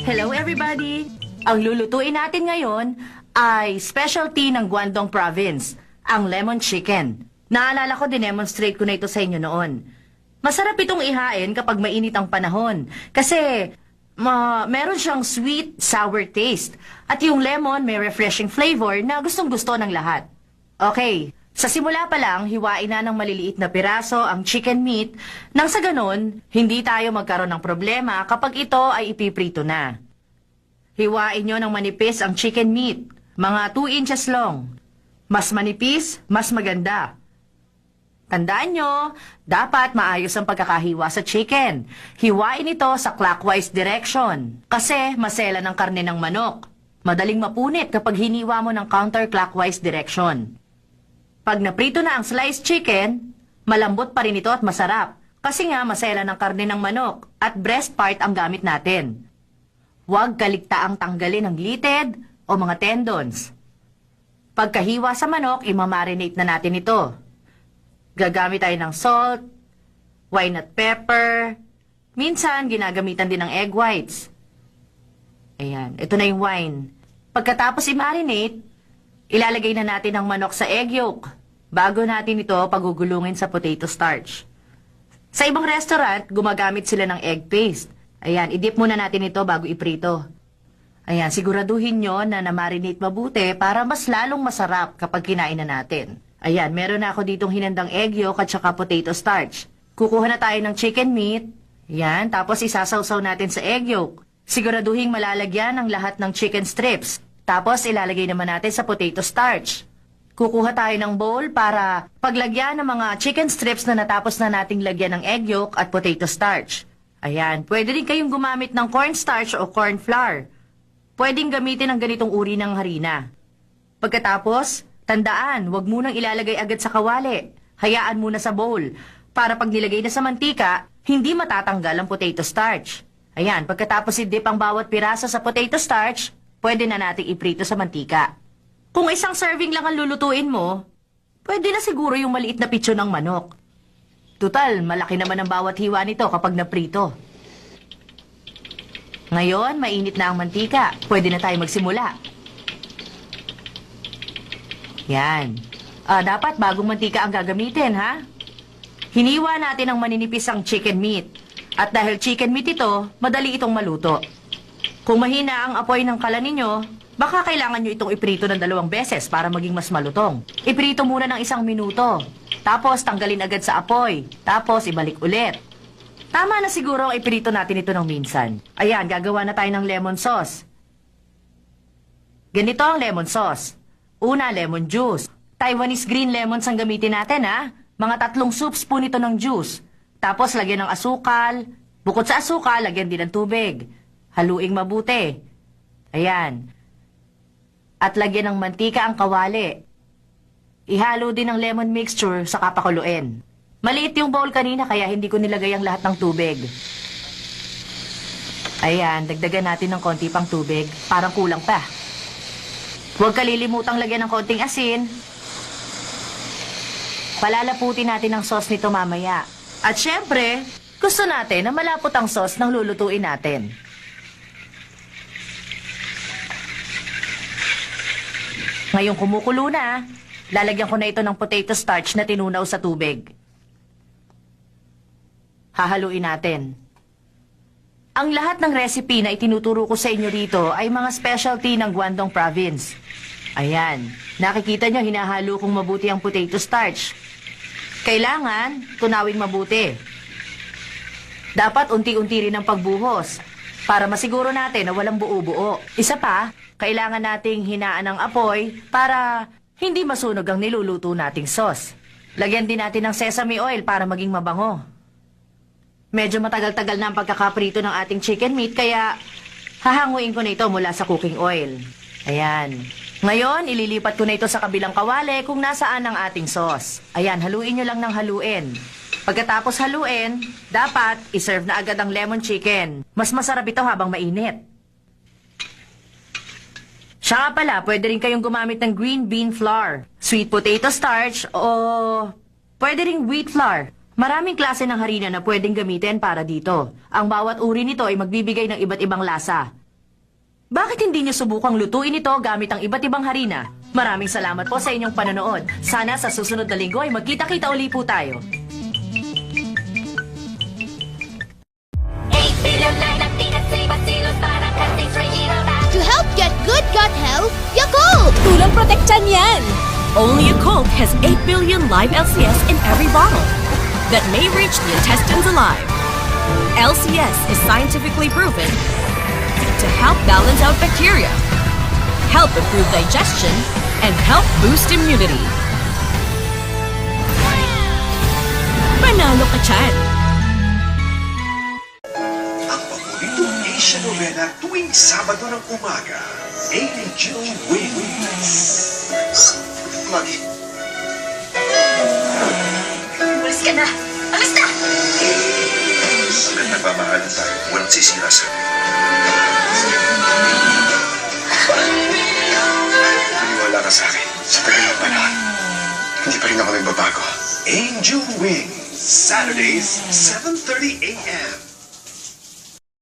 Hello everybody! Ang lulutuin natin ngayon ay specialty ng Guangdong Province, ang lemon chicken. Naalala ko, dinemonstrate ko na ito sa inyo noon. Masarap itong ihain kapag mainit ang panahon kasi meron siyang sweet, sour taste. At yung lemon may refreshing flavor na gustong-gusto ng lahat. Okay, sa simula pa lang, hiwain na ng maliliit na piraso ang chicken meat nang sa ganon, hindi tayo magkaroon ng problema kapag ito ay ipiprito na. Hiwain nyo ng manipis ang chicken meat, mga 2 inches long. Mas manipis, mas maganda. Tandaan nyo, dapat maayos ang pagkakahiwa sa chicken. Hiwain ito sa clockwise direction kasi masela ng karne ng manok. Madaling mapunit kapag hiniwa mo ng counterclockwise direction. Pag naprito na ang sliced chicken, malambot pa rin ito at masarap kasi nga masela ng karne ng manok at breast part ang gamit natin. Huwag kaligtaang tanggalin ang gilid o mga tendons. Pagkahiwa sa manok, imamarinate na natin ito. Gagamit tayo ng salt, wine at pepper, minsan ginagamitan din ng egg whites. Ayan, ito na yung wine. Pagkatapos i-marinate, ilalagay na natin ang manok sa egg yolk bago natin ito pagugulungin sa potato starch. Sa ibang restaurant, gumagamit sila ng egg paste. Ayan, i-dip muna natin ito bago iprito. Ayan, siguraduhin nyo na na-marinate mabuti para mas lalong masarap kapag kinain na natin. Ayan, meron na ako ditong hinandang egg yolk at saka potato starch. Kukuha na tayo ng chicken meat. Ayan, tapos isasawsaw natin sa egg yolk. Siguraduhin malalagyan ang lahat ng chicken strips. Tapos ilalagay naman natin sa potato starch. Kukuha tayo ng bowl para paglagyan ng mga chicken strips na natapos na nating lagyan ng egg yolk at potato starch. Ayan, pwede rin kayong gumamit ng cornstarch o corn flour. Pwedeng gamitin ang ganitong uri ng harina. Pagkatapos, tandaan, huwag munang ilalagay agad sa kawali. Hayaan muna sa bowl para pag nilagay na sa mantika, hindi matatanggal ang potato starch. Ayan, pagkatapos i-dip ang bawat piraso sa potato starch, pwede na nating iprito sa mantika. Kung isang serving lang ang lulutuin mo, pwede na siguro yung maliit na pitsyon ng manok. Tutal, malaki naman ang bawat hiwa nito kapag naprito. Ngayon, mainit na ang mantika. Pwede na tayo magsimula. Yan. Dapat bagong mantika ang gagamitin, ha? Hiniwa natin ang maninipis ang chicken meat. At dahil chicken meat ito, madali itong maluto. Kung mahina ang apoy ng kalan ninyo, baka kailangan nyo itong iprito ng 2 beses para maging mas malutong. Iprito muna ng 1 minuto. Tapos tanggalin agad sa apoy. Tapos ibalik ulit. Tama na siguro ang iprito natin ito ng minsan. Ayan, gagawa na tayo ng lemon sauce. Ganito ang lemon sauce. Una, lemon juice. Taiwanese green lemons ang gamitin natin, ha? Mga 3 soup spoon ito ng juice. Tapos lagyan ng asukal. Bukod sa asukal, lagyan din ng tubig. Haluing mabuti. Ayan. At lagyan ng mantika ang kawali. Ihalo din ang lemon mixture sa kapakuluin. Maliit yung bowl kanina kaya hindi ko nilagay ang lahat ng tubig. Ayan, dagdagan natin ng konti pang tubig. Parang kulang pa. Huwag kalilimutang lagyan ng konting asin. Palalaputin natin ang sauce nito mamaya. At syempre, gusto natin na malapot ang sauce ng lulutuin natin. Ngayong kumukulo na, lalagyan ko na ito ng potato starch na tinunaw sa tubig. Hahaluin natin. Ang lahat ng recipe na itinuturo ko sa inyo rito ay mga specialty ng Guangdong Province. Ayan, nakikita nyo hinahalo kong mabuti ang potato starch. Kailangan tunawing mabuti. Dapat unti-unti rin ang pagbuhos para masiguro natin na walang buo-buo. Isa pa, kailangan nating hinaan ng apoy para hindi masunog ang niluluto nating sauce. Lagyan din natin ng sesame oil para maging mabango. Medyo matagal-tagal na ang pagkakaprito ng ating chicken meat kaya hahanguin ko na ito mula sa cooking oil. Ayan. Ngayon, ililipat ko na ito sa kabilang kawali kung nasaan ang ating sauce. Ayan, haluin nyo lang ng haluin. Pagkatapos haluin, dapat iserve na agad ang lemon chicken. Mas masarap ito habang mainit. Siya nga pala, pwede rin kayong gumamit ng green bean flour, sweet potato starch, o pwede ring wheat flour. Maraming klase ng harina na pwedeng gamitin para dito. Ang bawat uri nito ay magbibigay ng iba't ibang lasa. Bakit hindi niyo subukang lutuin ito gamit ang iba't ibang harina? Maraming salamat po sa inyong panonood. Sana sa susunod na linggo ay magkita-kita uli po tayo. 8 billion line at pinagsiba-silos para kasing Regina Back. To help get good gut health, Yakult! Tulong protektan yan! Only Yakult has 8 billion live LCS in every bottle that may reach the intestines alive. LCS is scientifically proven to help balance out bacteria, help improve digestion, and help boost immunity. Panalo ka dyan! Ang paboritong Asia novela tuwing Sabado ng umaga, Angel Wings. Magi, Umalis ka na! Alis na! hanggang nagmamahalan tayo, walang sisira sa akin. Maniwala ka sa akin, sa tagal ng panahon, hindi pa rin ako nagbabago. Angel Wings, Saturdays, 7:30 a.m.